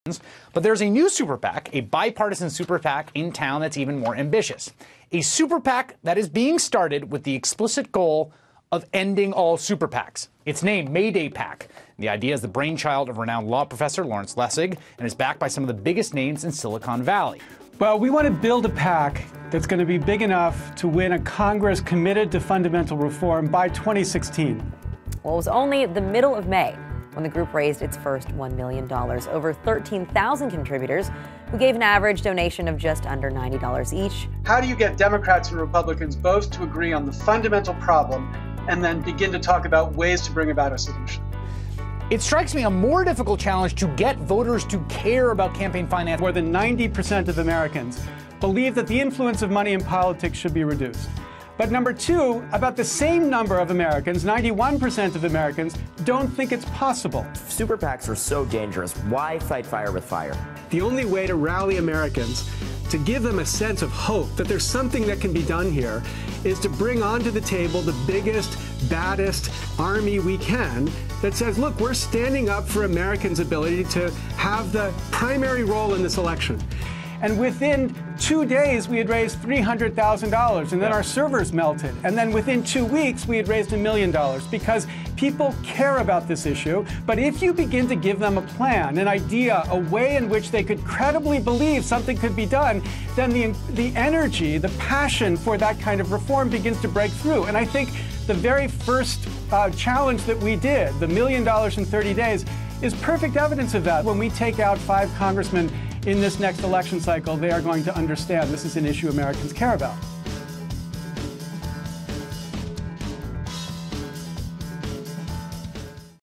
But there's a new super PAC, a bipartisan super PAC in town that's even more ambitious. A super PAC that is being started with the explicit goal of ending all super PACs. It's named Mayday PAC. The idea is the brainchild of renowned law professor Lawrence Lessig and is backed by some of the biggest names in Silicon Valley. Well, we want to build a PAC that's going to be big enough to win a Congress committed to fundamental reform by 2016. Well, it was only the middle of May when the group raised its first $1 million. Over 13,000 contributors who gave an average donation of just under $90 each. How do you get Democrats and Republicans both to agree on the fundamental problem and then begin to talk about ways to bring about a solution? It strikes me a more difficult challenge to get voters to care about campaign finance. More than 90% of Americans believe that the influence of money in politics should be reduced. But number two, about the same number of Americans, 91% of Americans, don't think it's possible. Super PACs are so dangerous. Why fight fire with fire? The only way to rally Americans, to give them a sense of hope that there's something that can be done here, is to bring onto the table the biggest, baddest army we can that says, look, we're standing up for Americans' ability to have the primary role in this election. And within 2 days, we had raised $300,000, and then our servers melted. And then within 2 weeks, we had raised $1 million because people care about this issue. But if you begin to give them a plan, an idea, a way in which they could credibly believe something could be done, then the energy, the passion for that kind of reform begins to break through. And I think the very first challenge that we did, the $1 million in 30 days, is perfect evidence of that. When we take out 5 congressmen in this next election cycle, they are going to understand this is an issue Americans care about.